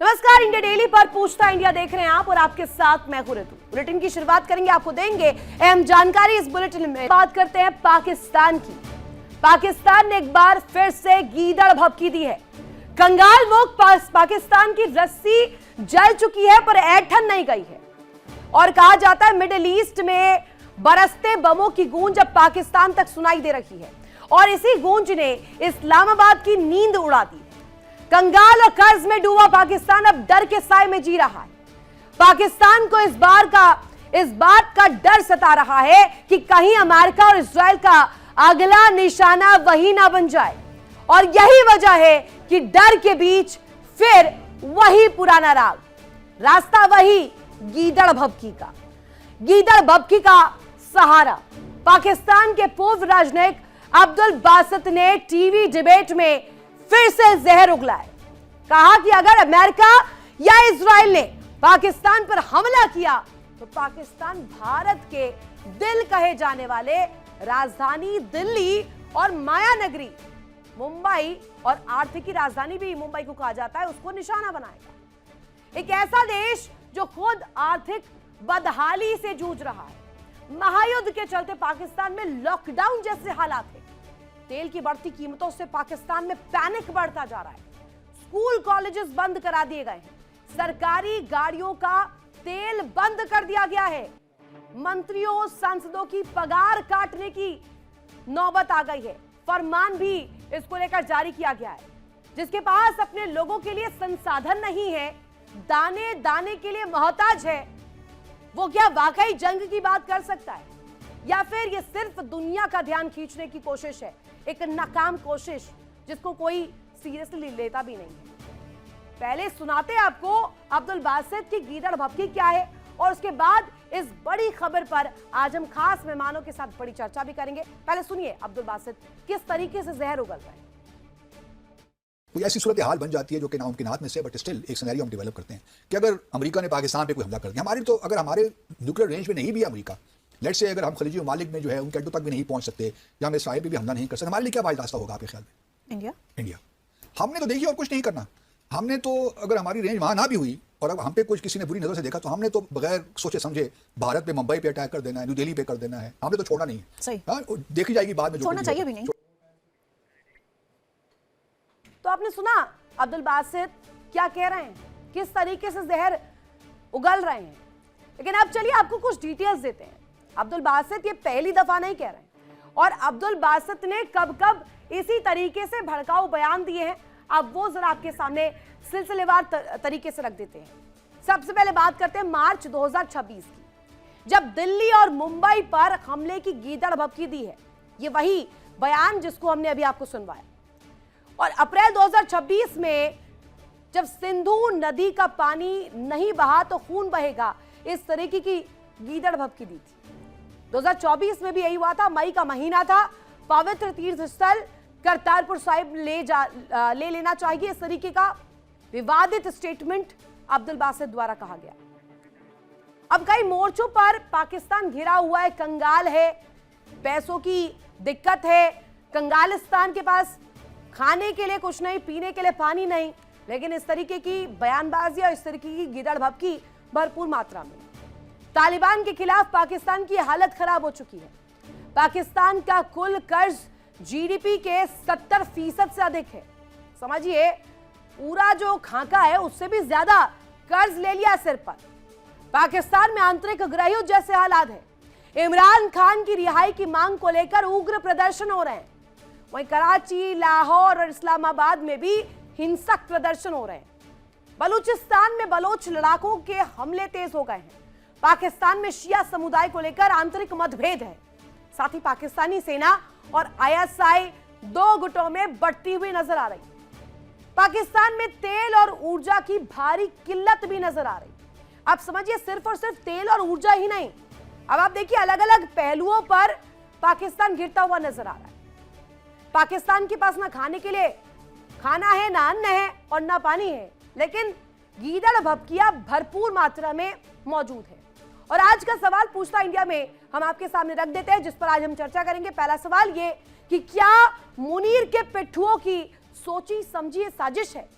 नमस्कार, India daily पर पूछता इंडिया देख रहे हैं आप और आपके साथ मैं हूं ऋतु। बुलेटिन की शुरुआत करेंगे, आपको देंगे अहम जानकारी इस बुलेटिन में। बात करते हैं पाकिस्तान की। पाकिस्तान ने एक बार फिर से गीदड़ भभकी दी है। कंगाल मुख पाकिस्तान की रस्सी जल चुकी है पर ऐठन नहीं गई है। और कहा जाता है मिडिल ईस्ट में बरसते बमों की गूंज अब पाकिस्तान तक सुनाई दे रही है और इसी गूंज ने इस्लामाबाद की नींद उड़ा दी। कंगाल और कर्ज में डूबा पाकिस्तान अब डर के साए में जी रहा है। पाकिस्तान को इस बात का डर सता रहा है कि कहीं अमेरिका और इजराइल का अगला निशाना वही ना बन जाए। और यही वजह है कि डर के बीच फिर वही पुराना रास्ता वही गीदड़ भभकी का सहारा। पाकिस्तान के पूर्व राजनयिक अब्दुल बासित ने टीवी डिबेट में फिर से जहर उगलाया। कहा कि अगर अमेरिका या इजराइल ने पाकिस्तान पर हमला किया तो पाकिस्तान भारत के दिल कहे जाने वाले राजधानी दिल्ली और माया नगरी मुंबई और आर्थिक राजधानी भी मुंबई को कहा जाता है, उसको निशाना बनाएगा। एक ऐसा देश जो खुद आर्थिक बदहाली से जूझ रहा है। महायुद्ध के चलते पाकिस्तान में लॉकडाउन जैसे हालात है। तेल की बढ़ती कीमतों से पाकिस्तान में पैनिक बढ़ता जा रहा है। स्कूल कॉलेजेस बंद करा दिए गए हैं। सरकारी गाड़ियों का तेल बंद कर दिया गया है। मंत्रियों सांसदों की पगार काटने की नौबत आ गई है। फरमान भी इसको लेकर जारी किया गया है। जिसके पास अपने लोगों के लिए संसाधन नहीं है, दाने दाने के लिए मोहताज है, वो क्या वाकई जंग की बात कर सकता है या फिर ये सिर्फ दुनिया का ध्यान खींचने की कोशिश है, एक नाकाम कोशिश जिसको कोई सीरियसली लेता भी नहीं है। पहले सुनाते हैं आपको अब्दुल बासित की गीदड़ भभकी क्या है और उसके बाद इस बड़ी खबर पर आज हम खास मेहमानों के साथ बड़ी चर्चा भी करेंगे। पहले सुनिए अब्दुल बासित किस तरीके से जहर उगल रहे हैं। कोई ऐसी सूरत हाल बन जाती है जो कि नामुमकिन हाथ में से, बट स्टिल एक सिनेरियो हम डेवलप करते हैं कि अगर अमेरिका ने पाकिस्तान पे कोई हमला कर दिया, अगर हमारे न्यूक्लियर रेंज में नहीं भी अमेरिका, लेट्स से अगर हम खलीजी ममालिक में जो है उनके अड्डों तक भी नहीं पहुंच सकते या हम इसराइल पे भी हमला नहीं कर सकते, हमारे लिए क्या वाइज रास्ता होगा आपके ख्याल में? इंडिया हमने तो देखिए और कुछ नहीं करना। हमने तो अगर हमारी रेंज वहां ना भी हुई और अब हम पे कुछ किसी ने बुरी नजर से देखा तो हमने तो बगैर सोचे समझे भारत पे, मुंबई पे अटैक कर देना है, न्यू दिल्ली पे कर देना है। हमने तो छोड़ना नहीं है। सही। देखी जाएगी बाद में, छोड़ना चाहिए भी नहीं। तो आपने सुना अब्दुल बासित क्या कह रहे हैं, किस तरीके से जहर उगल रहे हैं। लेकिन अब चलिए आपको कुछ डिटेल्स देते हैं। अब्दुल बासित ये पहली दफा नहीं कह रहे हैं और अब्दुल बासित ने कब कब इसी तरीके से भड़काऊ बयान दिए हैं, अब वो जरा आपके सामने सिलसिलेवार तरीके से रख देते हैं। सबसे पहले बात करते हैं मार्च 2026 की, जब दिल्ली और मुंबई पर हमले की गीदड़ भभकी दी है। ये वही बयान जिसको हमने अभी आपको सुनवाया। और अप्रैल 2026 में जब सिंधु नदी का पानी नहीं बहा तो खून बहेगा, इस तरीके की गीदड़ भभकी दी थी। 2024 में भी यही हुआ था। मई का महीना था। पवित्र तीर्थ स्थल करतारपुर साहिब ले लेना चाहिए, इस तरीके का विवादित स्टेटमेंट अब्दुल बासित द्वारा कहा गया। अब कई मोर्चों पर पाकिस्तान घिरा हुआ है, कंगाल है, पैसों की दिक्कत है, कंगालिस्तान के पास खाने के लिए कुछ नहीं, पीने के लिए पानी नहीं। लेकिन इस तरीके की बयानबाजी और इस तरीके की गीदड़ भभकी भरपूर मात्रा में। तालिबान के खिलाफ पाकिस्तान की हालत खराब हो चुकी है। पाकिस्तान का कुल कर्ज जीडीपी के 70% से अधिक है। समझिए पूरा जो खाका है उससे भी ज्यादा कर्ज ले लिया सिर पर। पाकिस्तान में आंतरिक गृहयुद्ध जैसे हालात है। इमरान खान की रिहाई की मांग को लेकर उग्र प्रदर्शन हो रहे हैं। वहीं कराची, लाहौर और इस्लामाबाद में भी हिंसक प्रदर्शन हो रहे हैं। बलूचिस्तान में बलोच लड़ाकों के हमले तेज हो गए हैं। पाकिस्तान में शिया समुदाय को लेकर आंतरिक मतभेद है। साथ ही पाकिस्तानी सेना और आईएसआई दो गुटों में बढ़ती हुई नजर आ रही। पाकिस्तान में तेल और ऊर्जा की भारी किल्लत भी नजर आ रही। आप समझिए सिर्फ और सिर्फ तेल और ऊर्जा ही नहीं, अब आप देखिए अलग अलग पहलुओं पर पाकिस्तान गिरता हुआ नजर आ रहा है। पाकिस्तान के पास ना खाने के लिए खाना है, ना अन्न है और ना पानी है, लेकिन गीदड़ भभकियां भरपूर मात्रा में मौजूद है। और आज का सवाल पूछता इंडिया में हम आपके सामने रख देते हैं, जिस पर आज हम चर्चा करेंगे। पहला सवाल ये कि क्या मुनीर के पिट्ठुओं की सोची समझी साजिश है।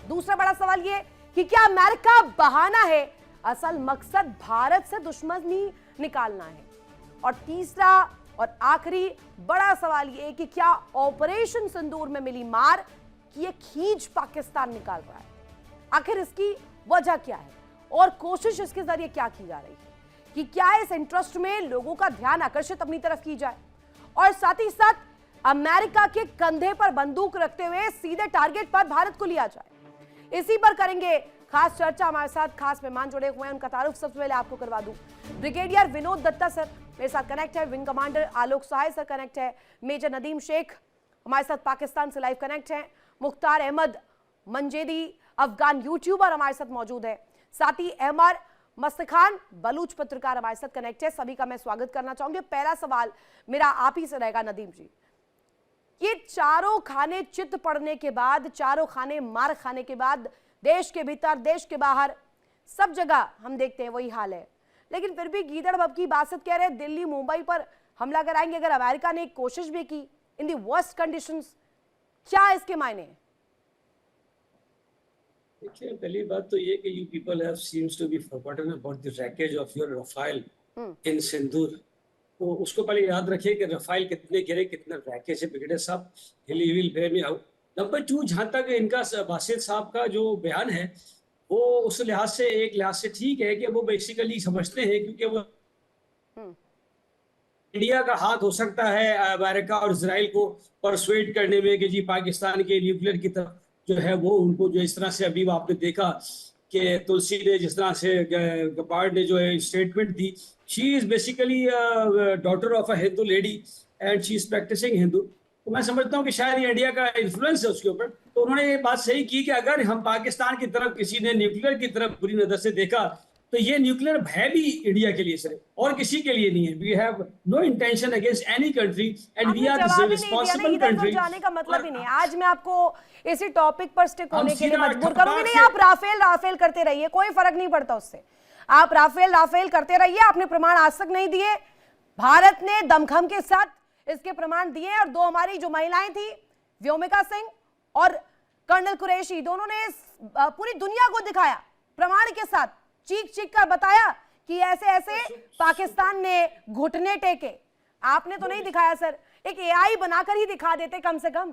दूसरा बड़ा सवाल ये कि क्या अमेरिका बहाना है, असल मकसद भारत से दुश्मनी निकालना है? और तीसरा और आखिरी बड़ा सवाल यह कि क्या ऑपरेशन सिंदूर में मिली मार की ये खींच पाकिस्तान निकाल रहा है? आखिर इसकी वजह क्या है और कोशिश इसके जरिए क्या की जा रही है कि क्या इस इंटरेस्ट में लोगों का ध्यान आकर्षित अपनी तरफ की जाए और साथ ही साथ अमेरिका के कंधे पर बंदूक रखते हुए सीधे टारगेट पर भारत को लिया जाए? इसी पर करेंगे खास चर्चा। हमारे साथ खास मेहमान जुड़े हुए हैं, उनका तारुफ सबसे पहले आपको करवा दूं। ब्रिगेडियर विनोद दत्ता सर मेरे साथ कनेक्ट है, विंग कमांडर आलोक सहाय सर कनेक्ट है, मेजर नदीम शेख हमारे साथ पाकिस्तान से लाइव कनेक्ट है, मुख्तार अहमद मंजेदी अफगान यूट्यूबर हमारे साथ मौजूद है, साथ ही अहमर मस्तखान बलूच पत्रकार हमारे साथ कनेक्ट है। सभी का मैं स्वागत करना चाहूंगी। पहला सवाल मेरा आप ही से रहेगा नदीम जी, ये चारों खाने चित पड़ने के बाद, चारों खाने मार खाने के बाद देश के भीतर देश के बाहर सब जगह हम देखते हैं वही हाल है, लेकिन फिर भी गीदड़ बब की बासत कह रहे हैं दिल्ली मुंबई पर हमला कराएंगे अगर अमेरिका ने एक कोशिश भी की इन दी वर्स्ट कंडीशंस। क्या इसके मायने हैं? देखिए, पहली बात तो ये कि you people have seems to be forgotten about the wreckage of your Rafale in Sindoor. तो उसको पहले याद रखिए कि रफाइल कितने गिरे, कितना रैकेज है। ब्रिगेडियर साहब he will bear me out. Number 2, जहां तक इनका बासित साहब का जो बयान है वो उस लिहाज से एक लिहाज से ठीक है कि वो बेसिकली समझते हैं, क्योंकि वो इंडिया का हाथ हो सकता है अमेरिका और इजराइल को परसुएट करने में कि जी पाकिस्तान के न्यूक्लियर की तरफ जो है वो उनको जो इस तरह से अभी आपने देखा कि तुलसी ने जिस तरह से गपार्ड ने जो है स्टेटमेंट दी, she is basically daughter of a Hindu lady and she is practising Hindu. तो मैं समझता हूँ कि शायद ये इंडिया का इन्फ्लुएंस है उसके ऊपर। तो उन्होंने ये बात सही की कि अगर हम पाकिस्तान की तरफ किसी ने न्यूक्लियर की तरफ बुरी नजर से देखा तो ये न्यूक्लियर है भी इंडिया के लिए सिर्फ और किसी के लिए नहीं है। We have no intention against any country and we are the responsible country. जाने का मतलब ही नहीं। आज मैं आपको इसी टॉपिक पर स्टिक होने के लिए मजबूर करूंगी। नहीं, आप राफेल करते रहिए, कोई फर्क नहीं पड़ता उससे। आप राफेल करते रहिए। आपने प्रमाण आज तक नहीं दिए, भारत ने दमखम के साथ इसके प्रमाण दिए और 2 हमारी जो महिलाएं थी व्योमिका सिंह और कर्नल कुरैशी, दोनों ने पूरी दुनिया को दिखाया प्रमाण के साथ, चीख कर बताया कि ऐसे ऐसे पाकिस्तान ने घुटने टेके। आपने तो नहीं दिखाया सर, एक एआई बनाकर ही दिखा देते कम से कम।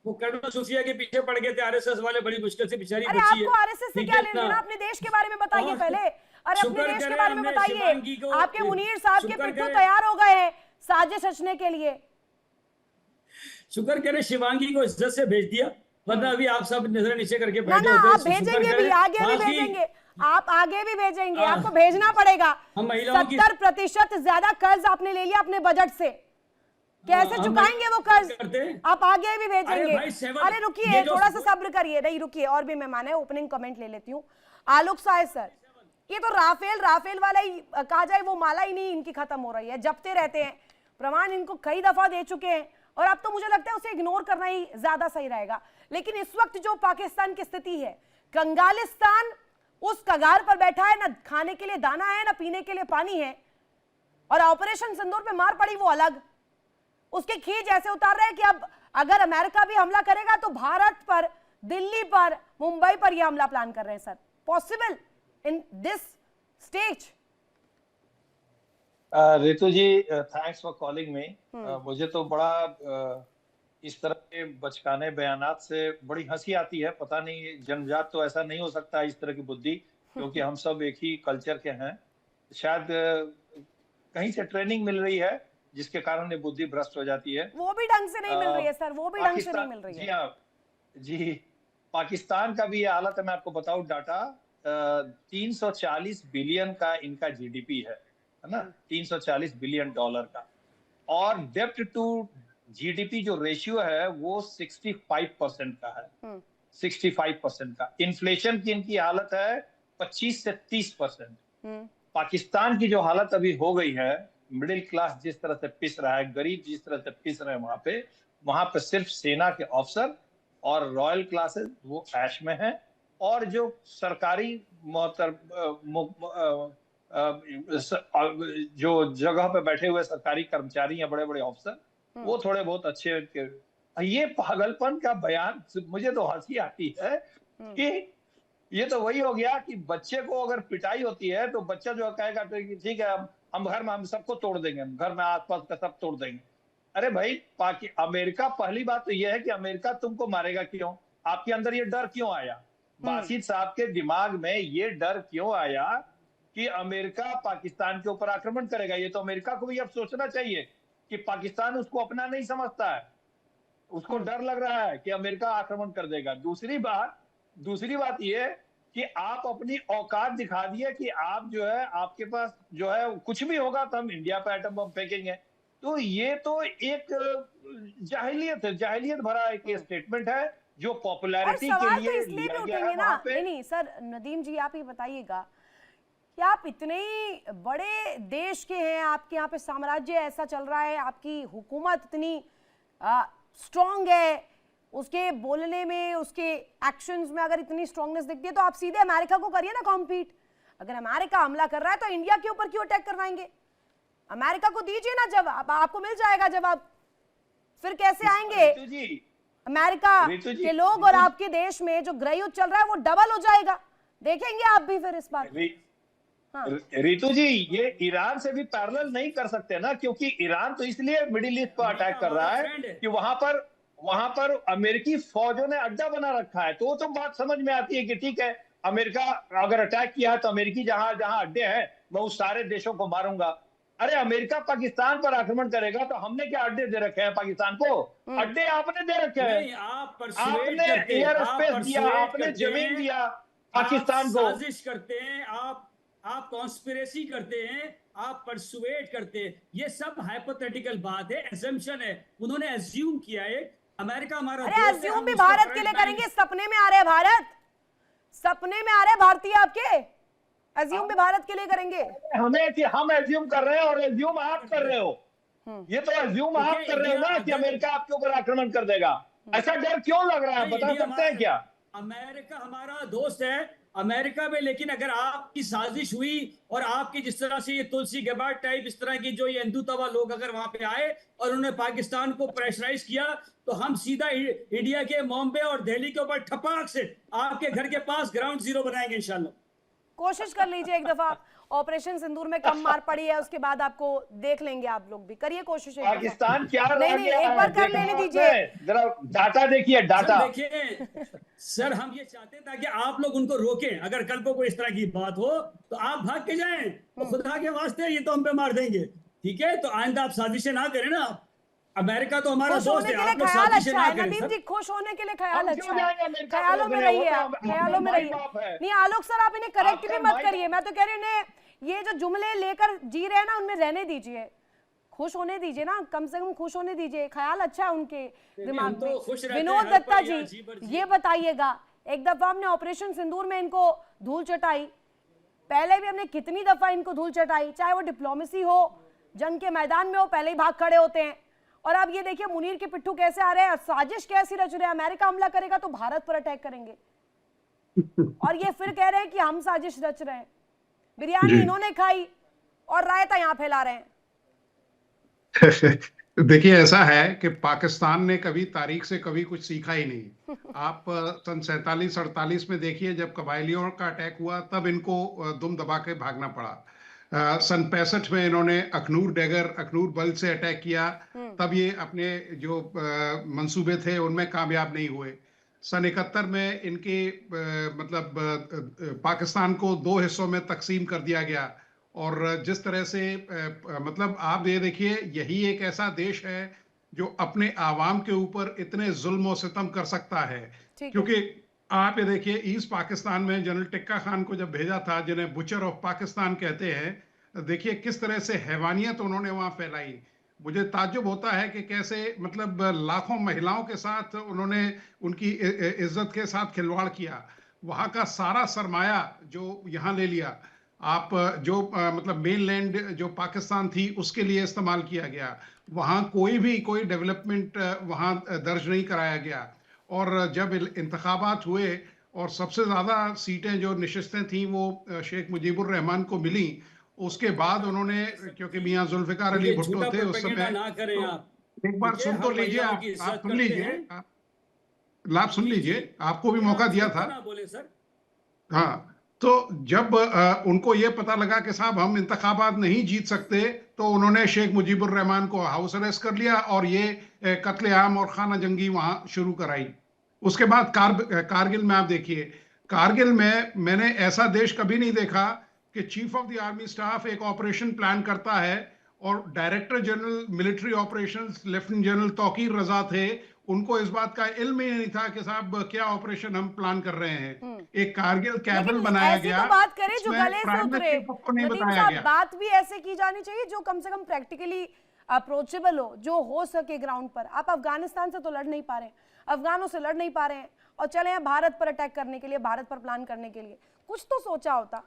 वो कर्नल सुफिया के पीछे पड़ गए थे आरएसएस वाले, बड़ी मुश्किल से बेचारी अरे बची है। आपको आरएसएस से क्या लेना देना? अपने देश के बारे में बताइए पहले। अरे अपने देश के बारे में बताइए। आपके मुनीर साहब के पिट्ठू तैयार हो गए हैं साजिश रचने के लिए। शुक्र करें शिवांगी को इज्जत से भेज दिया, वरना अभी आप सब नजर नीचे करके बैठे होते। आप भेजेंगे भी, आगे भी भेजेंगे, आप आगे भी भेजेंगे, आपको भेजना पड़ेगा। 70% ज्यादा कर्ज आपने ले लिया अपने बजट से, कैसे चुकाएंगे वो कर्ज? आप आगे भी भेजेंगे। अरे रुकिए, थोड़ा सा सब्र करिए। नहीं रुकिए, और भी मेहमान है, ओपनिंग कमेंट ले लेती हूँ। आलोक साय सर, ये तो राफेल वाला ही कहा जाए वो माला ही नहीं इनकी खत्म हो रही है, जपते रहते हैं। प्रमाण इनको कई दफा दे चुके हैं और अब तो मुझे लगता है उसे इग्नोर करना ही ज्यादा सही रहेगा। लेकिन इस वक्त जो पाकिस्तान की स्थिति है, कंगालिस्तान उस कगार पर बैठा है, ना खाने के लिए दाना है ना पीने के लिए पानी है, और ऑपरेशन सिंदूर पे मार पड़ी वो अलग। उसके खींच ऐसे उतार रहे हैं कि अब अगर अमेरिका भी हमला करेगा तो भारत पर, दिल्ली पर, मुंबई पर यह हमला प्लान कर रहे हैं। Sir, possible in this stage? Ritu ji, thanks for calling me. मुझे तो बड़ा इस तरह के बचकाने बयानात से बड़ी हंसी आती है। पता नहीं जन्मजात तो ऐसा नहीं हो सकता इस तरह की बुद्धि, क्योंकि हम सब एक ही कल्चर के हैं। शायद कहीं से ट्रेनिंग मिल रही है जिसके कारण ये बुद्धि भ्रष्ट हो जाती है। वो भी ढंग से नहीं मिल रही है सर, वो भी ढंग से नहीं मिल रही है। जी हाँ जी, पाकिस्तान का भी ये हालत है। मैं आपको बताऊं डाटा, 340 बिलियन का इनका जीडीपी है ना, 340 बिलियन डॉलर का। और डेब्ट टू जीडीपी जो रेशियो है वो 65% का है, 65% का। इन्फ्लेशन की इनकी हालत है 25 से 30%। पाकिस्तान की जो हालत अभी हो गई है, मिडिल क्लास जिस तरह से पिस रहा है, गरीब जिस तरह से पिस रहे हैं, वहां पे सिर्फ सेना के अफसर और रॉयल क्लासेस वो ऐश में है, और जो सरकारी जो जगह पे बैठे हुए सरकारी कर्मचारी या बड़े बड़े अफसर, वो थोड़े बहुत अच्छे। ये पागलपन का बयान, मुझे तो हंसी आती है कि ये तो वही हो गया कि बच्चे को अगर पिटाई होती है तो बच्चा जो कहेगा तो कि ठीक है, हम घर में हम सबको तोड़ देंगे, हम घर में आसपास का सब तोड़ देंगे। अरे भाई, अमेरिका, पहली बात तो ये है कि अमेरिका तुमको मारेगा क्यों? आपके अंदर ये डर क्यों आया? बासित साहब के दिमाग में ये डर क्यों आया कि अमेरिका पाकिस्तान के ऊपर आक्रमण करेगा? ये तो अमेरिका को भी अब सोचना चाहिए कि पाकिस्तान उसको अपना नहीं समझता है, उसको डर लग रहा है कि अमेरिका आक्रमण कर देगा। दूसरी बात ये कि आप अपनी औकात दिखा दिए कि आप जो है, आपके पास जो है कुछ भी होगा तो हम इंडिया पे एटम बम फेंकेंगे। तो ये तो एक जाहिलियत भरा एक स्टेटमेंट है जो और पॉपुलैरिटी के सवाल तो लिए इसलिए भी लिया गया उठेंगे है ना, वहां पे। नहीं सर, नदीम जी आप ये बताइएगा कि आप इतने ही बड़े देश के हैं, आपके यहाँ पे साम्राज्य ऐसा चल रहा है, आपकी हुकूमत इतनी स्ट्रांग है, उसके बोलने में, उसके एक्शंस में अगर इतनी स्ट्रांगनेस दिखती है तो आप सीधे अमेरिका को करिए ना कॉम्पीट। अगर अमेरिका हमला कर रहा है तो इंडिया के ऊपर क्यों अटैक करवाएंगे? अमेरिका को दीजिए ना जवाब, आपको मिल जाएगा जवाब। फिर कैसे आएंगे रितु जी, अमेरिका रितु जी, के लोग और आपके देश में जो गृह युद्ध चल रहा है वो डबल हो जाएगा। देखेंगे आप भी फिर इस बार। हाँ। रितु जी, ये ईरान से भी पैरेलल नहीं कर सकते ना, क्योंकि ईरान तो इसलिए मिडिल ईस्ट पर अटैक कर रहा है कि वहां पर अमेरिकी फौजों ने अड्डा बना रखा है। तो वो तो बात समझ में आती है कि ठीक है, अमेरिका अगर अटैक किया है तो अमेरिकी जहां जहां अड्डे हैं मैं उस सारे देशों को मारूंगा। अरे अमेरिका पाकिस्तान पर आक्रमण करेगा तो हमने क्या अड्डे दे रखे हैं पाकिस्तान को? अड्डे आपने दे रखे हैं। आपने एयर स्पेस दिया, आपने जमीन दिया पाकिस्तान को। साजिश करते हैं आप कॉन्स्पिरेसी करते हैं, आप परसुएट करते हैं। ये सब हाइपोथेटिकल बात है, एजम्पशन है। उन्होंने एज्यूम किया है अमेरिका हमारा अरे दोस्त है, एज्यूम हम भी उसके भारत के फ्रंट लिए लाइन- करेंगे, सपने में आ रहे हैं भारत, सपने में आ रहे हैं भारतीय आपके, एज्यूम भी भारत के लिए करेंगे। हम एज्यूम कर रहे हैं और एज्यूम आप कर रहे हो। ये तो एज्यूम आप कर रहे हो ना कि अमेरिका आपके ऊपर आक्रमण कर देगा। ऐसा डर क्यों लग रहा है, बता सकते हैं क्या? अमेरिका हमारा दोस्त है, अमेरिका में, लेकिन अगर आपकी साजिश हुई और आपकी जिस तरह से ये तुलसी गबार्ड टाइप इस तरह की जो ये हिंदुत्वा लोग अगर वहां पे आए और उन्होंने पाकिस्तान को प्रेशराइज किया तो हम सीधा इंडिया के बॉम्बे और दिल्ली के ऊपर ठपाक से आपके घर के पास ग्राउंड जीरो बनाएंगे इंशाल्लाह। कोशिश कर लीजिए एक दफा, ऑपरेशन सिंदूर में कम मार पड़ी है, उसके बाद आपको देख लेंगे आप लोग भी, करिए कोशिश। पाकिस्तान क्या नहीं, एक बार कर लेने दीजिए। जरा डाटा देखिए, डाटा देखिए सर, हम ये चाहते हैं ताकि आप लोग उनको रोकें। अगर कल को कोई इस तरह की बात हो तो आप भाग के जाएं, तो खुदा के वास्ते ये तो हम पे मार देंगे, ठीक है? तो आइंदा आप साजिशें ना करें ना। अमेरिका तो हमारा खुश दोस्त होने है, के लिए आप लोग ख्याल साजिशें अच्छा ना है करें नदीम सर। जी, खुश होने के लिए ख्याल हम क्यों अच्छा है, जाएंगे अमेरिका ख्यालों को में देखने? रहिए वो तो आप, ख्यालों में हमारा रहिए। बाप है। नहीं आलोक सर, आप इन्हें करेक्ट भी आपका मत करिए, मैं तो कह रही हूँ इन्हें ये जो जुमले लेकर जी रहे हैं ना उनमें रहने दीजिए, खुश होने दीजिए ना, कम से कम खुश होने दीजिए, ख्याल अच्छा है उनके दिमाग हम तो में। खुश रहते हैं विनोद हर दत्ता पल या जी, जी भर जी। ये बताइएगा, एक दफा हमने ऑपरेशन सिंदूर में इनको धूल चटाई, पहले भी हमने कितनी दफा इनको धूल चटाई, चाहे वो डिप्लोमेसी हो, जंग के मैदान में हो, पहले ही भाग खड़े होते हैं। और अब ये देखिए मुनीर के पिट्ठू कैसे आ रहे हैं, साजिश कैसी रच रहे हैं, अमेरिका हमला करेगा तो भारत पर अटैक करेंगे, और ये फिर कह रहे हैं कि हम साजिश रच रहे हैं। बिरयानी इन्होंने खाई और रायता यहाँ फैला रहे हैं। देखिए, ऐसा है कि पाकिस्तान ने कभी तारीख से कभी कुछ सीखा ही नहीं। आप सन 47-48 में देखिए, जब कबायलियों का अटैक हुआ तब इनको दुम दबा के भागना पड़ा। सन 65 में इन्होंने अखनूर बल से अटैक किया, तब ये अपने जो मंसूबे थे उनमें कामयाब नहीं हुए। सन 71 में इनके पाकिस्तान को 2 हिस्सों में तकसीम कर दिया गया, और जिस तरह से मतलब आप ये देखिए, यही एक ऐसा देश है जो अपने आवाम के ऊपर इतने जुल्म और सितम कर सकता है। क्योंकि आप ये देखिए, ईस्ट पाकिस्तान में जनरल टिक्का खान को जब भेजा था, जिन्हें बुचर ऑफ पाकिस्तान कहते हैं, देखिए किस तरह से हैवानियत उन्होंने वहां फैलाई। मुझे ताज्जुब होता है कि कैसे मतलब लाखों महिलाओं के साथ उन्होंने उनकी इज्जत के साथ खिलवाड़ किया। वहां का सारा सरमाया जो यहाँ ले लिया, आप जो मतलब मेनलैंड जो पाकिस्तान थी उसके लिए इस्तेमाल किया गया। वहाँ कोई डेवलपमेंट वहाँ दर्ज नहीं कराया गया। और जब इंतखाबात हुए और सबसे ज़्यादा सीटें जो नशिस्तें थीं वो शेख मुजीबुर रहमान को मिली, उसके बाद उन्होंने, क्योंकि मियाँ जुल्फ़िकार अली भुट्टो थे उस समय, ना करें आप, एक बार सुन तो लीजिए, आप सुन लीजिए, आप सुन लीजिए, आपको भी मौका दिया था। बोले सर, हाँ, तो जब उनको ये पता लगा कि साहब हम इंतखाबात नहीं जीत सकते, तो उन्होंने शेख मुजीबुर रहमान को हाउस अरेस्ट कर लिया और ये कत्लेआम और खाना जंगी वहां शुरू कराई। उसके बाद कारगिल में आप देखिए, कारगिल में मैंने ऐसा देश कभी नहीं देखा कि chief of the army staff एक ऑपरेशन प्लान करता है और director general military operations lieutenant general Tauqir Raza थे, उनको इस बात का इल्म ही नहीं था कि साहब क्या ऑपरेशन हम प्लान कर रहे हैं। एक कारगिल कैबल लेकिन बनाया ऐसी गया, तो बात करें जो इसमें गले से प्राइम उतरे। मिनिस्टर को नहीं नदीम बताया साहब, गया। बात भी ऐसे की जानी चाहिए जो कम से कम प्रैक्टिकली अप्रोचेबल हो सके ग्राउंड पर। आप अफगानिस्तान से तो लड़ नहीं पा रहे, अफगानों से लड़ नहीं पा रहे हैं और चले हैं भारत पर अटैक करने के लिए, भारत पर प्लान करने के लिए। कुछ तो सोचा होता।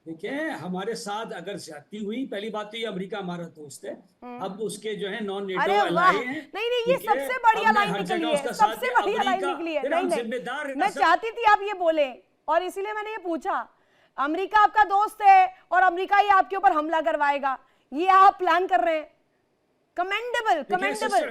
देखिए, हमारे साथ अगर ज्यादती हुई, पहली बात तो ये अमेरिका हमारा दोस्त है, अब उसके जो है नॉन नेटो अरे वाह, अलाई हैं। नहीं नहीं, ये ठीक है? सबसे बढ़िया हमने लाइन हर निकली जगह है, उसका साथ सबसे दिया। बढ़िया लाइन अमेरिका, निकली है। फिर नहीं हम नहीं, जिम्मेदार हैं मैं सब। चाहती थी आप ये बोले और इसीलिए मैंने ये पूछा। अमेरिका आपका दोस्त है और अमेरिका ही आपके ऊपर हमला करवाएगा, ये आप प्लान कर रहे हैं। Commendable, commendable.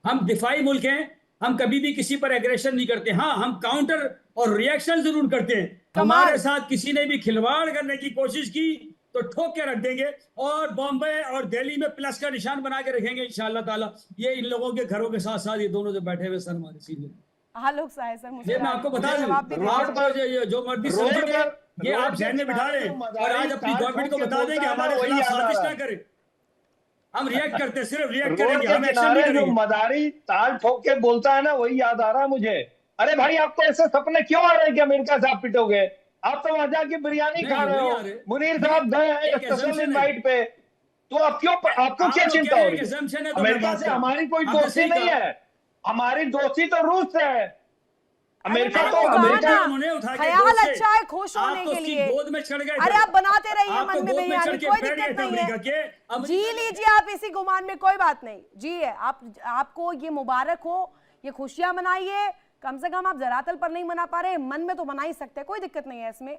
हम दिफाई मुल्क हैं, हम कभी भी किसी पर एग्रेशन नहीं करते। हाँ, हम काउंटर और रिएक्शन जरूर करते हैं। हमारे साथ किसी ने भी खिलवाड़ करने की कोशिश की तो ठोक के रख देंगे और बॉम्बे और दिल्ली में प्लस का निशान बना के रखेंगे इंशाअल्लाह ताला। ये इन लोगों के घरों के साथ साथ ये दोनों जो बैठे हुए सर हमारे सीधे, आलोक साहे सर, मुझे ये मैं आपको बता दूं, जवाब भी दे आप दीजिए। तो जो मर्जी समझेंगे, ये आप ध्यान में बिठा लें और आज अपनी गवर्नमेंट को बता दें कि हमारे खिलाफ साजिश ना करें। हम रिएक्ट करते हैं, सिर्फ रिएक्ट रोड करेंगे, के हम एक्शन किनारे नहीं जो करेंगे। मदारी ताल ठोक के बोलता है ना, वही याद आ रहा है मुझे। अरे भाई, आपको ऐसे सपने क्यों आ रहे हैं कि अमेरिका से आप पिटोगे? आप तो वहां जाके बिरयानी नहीं, खा रहे नहीं हो। आ रहे। मुनीर साहब गए हैं एक स्पेशल assumption है। इनवाइट पे, तो आप आपको आप क्या लोग चिंता कह हो रहे हैं रही कि है? assumption है तो मैं अमेरिका बात से करूं। हमारी कोई आपने दोस्ती सही नहीं कहा। है, हमारी दोस्ती तो रूस से है। अमेरिका मैंने तो वो कहा अमेरिका ना, उन्होंने उठा के ख्याल गोद से, अच्छा है खुश आप होने तो के उसकी लिए। गोद में चढ़ गए अरे थे। आप बनाते रहिए आप तो मन में गोद में बिरयानी, चढ़ के कोई बैठ गए दिक्कत थे नहीं अमेरिका के। है। जी लीजिए आप इसी गुमान में, कोई बात नहीं। जी है, आपको ये मुबारक हो, ये खुशियां मनाइए। कम से कम आप जरातल पर नहीं मना पा रहे, मन में तो मना ही सकते हैं, कोई दिक्कत नहीं है इसमें।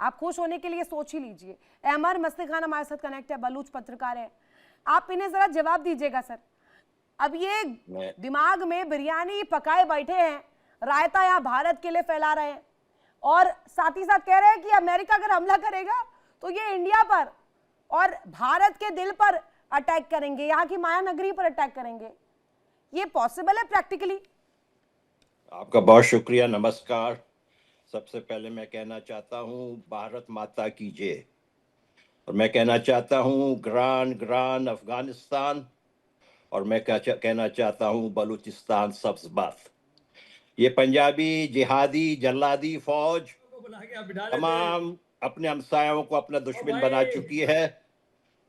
आप खुश होने के लिए सोच ही लीजिए। अहमर मस्ती खान हमारे साथ कनेक्ट है, बलूच पत्रकार है, आप इन्हें जरा जवाब दीजिएगा सर। अब ये दिमाग में बिरयानी पकाए बैठे हैं, रायता यहाँ भारत के लिए फैला रहे हैं और साथ ही साथ कह रहे हैं कि अमेरिका अगर हमला करेगा तो ये इंडिया पर और भारत के दिल पर अटैक करेंगे, यहाँ की माया नगरी पर अटैक करेंगे। ये पॉसिबल है प्रैक्टिकली? आपका बहुत शुक्रिया, नमस्कार। सबसे पहले मैं कहना चाहता हूँ भारत माता की जय, और मैं कहना चाहता हूँ ग्रान ग्रान अफगानिस्तान, और मैं कहना चाहता हूँ बलूचिस्तान सब्ज़बात। ये पंजाबी जिहादी जल्लादी फौज तमाम अपने हमसायों को अपना दुश्मन बना चुकी है,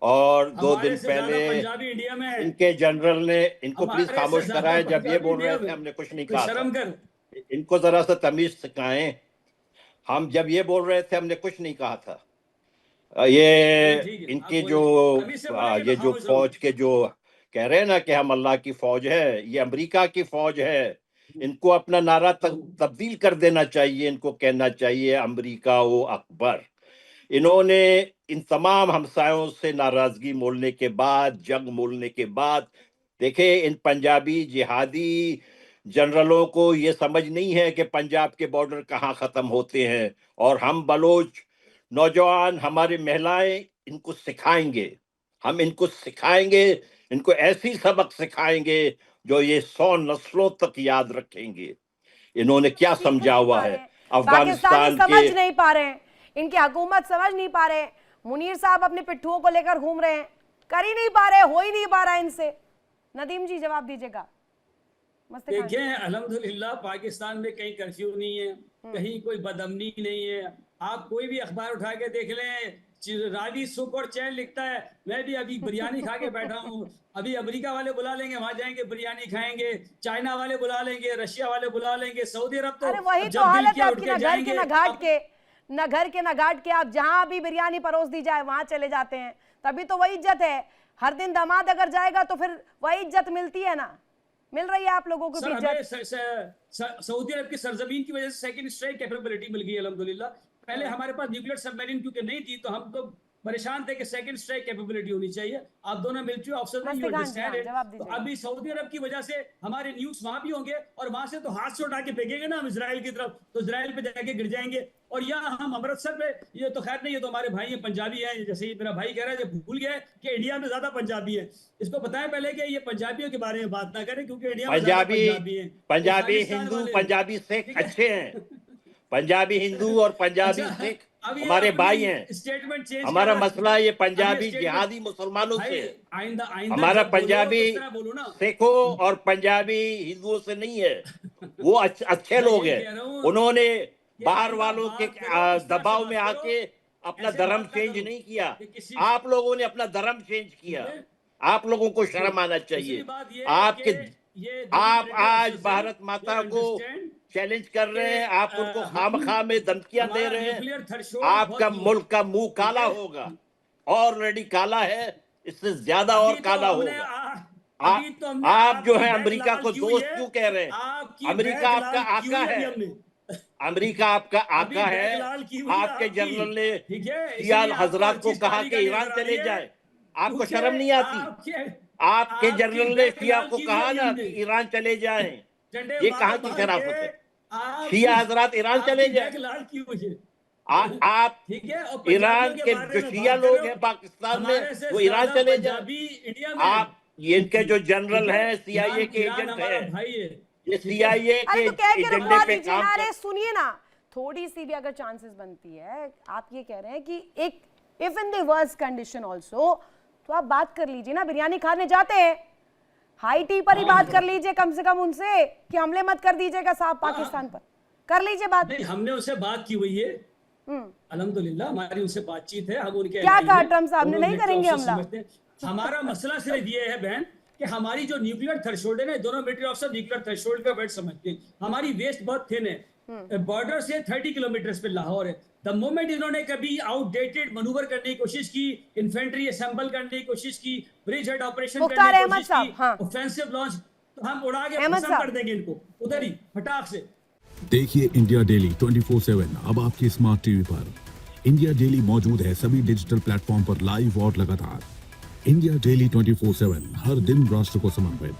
और 2 दिन पहले इंडिया में इनके जनरल ने इनको प्लीज खामोश कराए, जब ये बोल रहे थे हमने कुछ नहीं कहा था। इनको जरा सा तमीज सिखाएं। हम जब ये बोल रहे थे हमने कुछ नहीं कहा था। ये इनके ये जो फौज के जो कह रहे हैं ना कि हम अल्लाह की फौज है, ये अमेरिका की फौज है। इनको अपना नारा तब्दील कर देना चाहिए, इनको कहना चाहिए अमेरिका ओ अकबर। इन्होंने इन तमाम हमसायों से नाराजगी मोलने के बाद, जंग मोलने के बाद, देखे इन पंजाबी जिहादी जनरलों को ये समझ नहीं है कि पंजाब के बॉर्डर कहाँ खत्म होते हैं, और हम बलोच नौजवान, हमारी महिलाएं इनको सिखाएंगे। हम इनको सिखाएंगे, इनको ऐसी सबक सिखाएंगे जो ये 100 नस्लों तक याद रखेंगे। इन्होंने क्या समझा हुआ है अफगानिस्तान समझ के, नहीं पा रहे हैं, इनकी हुकूमत समझ नहीं पा रहे। मुनीर साहब अपने पिट्ठुओं को लेकर घूम रहे हैं, कर ही नहीं पा रहे, हो ही नहीं पा रहा इनसे। नदीम जी जवाब दीजिएगा। देखिए, अल्हम्दुलिल्लाह पाकिस्तान में कहीं कर्फ्यू नहीं है, कहीं कोई बदअमनी नहीं है। आप कोई भी अखबार उठा के देख लें, रावी सुख और चैन लिखता है। मैं भी अभी बिरयानी खा के बैठा हूँ। अभी अमेरिका वाले बुला लेंगे, वहां जाएंगे बिरयानी खाएंगे, चाइना वाले बुला लेंगे, रशिया वाले बुला लेंगे, सऊदी अरब तो वही तो हालत है आपकी, ना घर के ना घाट के, ना घर के ना घाट के। आप जहां भी बिरयानी परोस दी जाए वहां चले जाते हैं, तभी तो वही इज्जत है। हर दिन दामाद अगर जाएगा तो फिर वही इज्जत मिलती है ना, मिल रही है आप लोगों को इज्जत। सऊदी अरब की सरजमीन की वजह से सेकंड स्ट्राइक कैपेबिलिटी मिल गई अल्हम्दुलिल्लाह। पहले हमारे पास न्यूक्लियर सबमरीन क्योंकि नहीं थी, तो हम तो परेशान थे कि सेकंड स्ट्राइक कैपेबिलिटी होनी चाहिए। आप दोनों मिलिट्री ऑफिसर हैं, यू मस्ती खान, अंडरस्टैंड इट। जवाब तो दीजिए। अभी सऊदी अरब की वजह से हमारे न्यूज़ वहां भी होंगे और वहां से तो हाथ से उठा के फेंकेंगे ना हम इजराइल की तरफ, तो इजराइल पे जाके गिर जाएंगे। और यहाँ हम अमृतसर पे, ये तो खैर नहीं, ये तो हमारे भाई हैं, पंजाबी हैं, जैसे मेरा भाई कह रहा है, जब भूल गया कि इंडिया में ज्यादा पंजाबी है। इसको बताएं पहले कि ये पंजाबियों के बारे में बात ना करें, क्योंकि इंडिया में ज्यादा पंजाबी हैं। पंजाबी हिंदू, पंजाबी सिख अच्छे हैं। पंजाबी हिंदू और पंजाबी सिख हमारे भाई हैं। स्टेटमेंट चेंज, हमारा मसला ये पंजाबी जिहादी मुसलमानों से, हमारा पंजाबी सिखों और पंजाबी हिंदुओं से नहीं है। वो अच्छे लोग हैं, उन्होंने बाहर वालों के दबाव में आके अपना धर्म चेंज नहीं किया। आप लोगों ने अपना धर्म चेंज किया। आप लोगों को शर्म आना चाहिए। आप आज भारत माता को चैलेंज कर रहे हैं, आप उनको खामखा में धमकियां दे रहे हैं। आपका मुल्क का मुंह काला होगा, ऑलरेडी काला है, इससे ज्यादा और काला होगा। आप जो है अमेरिका को दोस्त क्यों कह रहे हैं? अमेरिका आपका आका है, अमेरिका आपका आका है। आपके जनरल ने सियाल हजरात को कहा कि ईरान चले जाए, आपको शर्म नहीं आती? आपके जनरल ने शिया को कहा ना कि ईरान चले जाएं, ये कहां की शराफत है? शिया हजरात ईरान चले जाए। आप ईरान के जो शिया लोग हैं पाकिस्तान में, वो ईरान चले जाए। आप इनके जो जनरल हैं सीआईए के एजेंट हैं, ये सीआईए के एजेंडे पे काम कर रहे हैं। सुनिए ना, थोड़ी सी भी अगर चांसेस बनती है, आप ये कह रहे हैं कि एक if in the worst condition also, तो आप बात कर लीजिए ना, बिरयानी खाने जाते हैं, हाई टी पर ही बात कर लीजिए कम से कम उनसे कि हमले मत कर दीजिएगा साहब पाकिस्तान पर, कर लीजिए बात। नहीं, हमने उनसे बात की हुई है, अल्हम्दुलिल्लाह हमारी उनसे बातचीत है। हम उनके क्या कहा ट्रम्प साहब ने, नहीं करेंगे हमला? हमारा मसला सिर्फ ये है बहन कि हमारी जो न्यूक्लियर थ्रेशोल्ड है ना, दोनों मिलिट्री ऑफिसर न्यूक्लियर थ्रेशोल्ड का वर्ड समझते हैं। हमारी वेस्ट बहुत थिन है, बॉर्डर से 30 किलोमीटर पे लाहौर है। द मोमेंट इन्होंने कभी आउटडेटेड मनूवर करने की कोशिश की, इन्फेंट्री असेंबल करने की कोशिश की, ब्रिज हेड ऑपरेशन करने की कोशिश की, ऑफेंसिव लॉन्च, तो हम उड़ा के खत्म कर देंगे इनको उधर ही फटाक से। देखिए इंडिया डेली 24/7 अब आपकी स्मार्ट टीवी पर। इंडिया डेली मौजूद है सभी डिजिटल प्लेटफॉर्म पर लाइव और लगातार। इंडिया डेली 24/7 हर दिन राष्ट्र को समर्पित।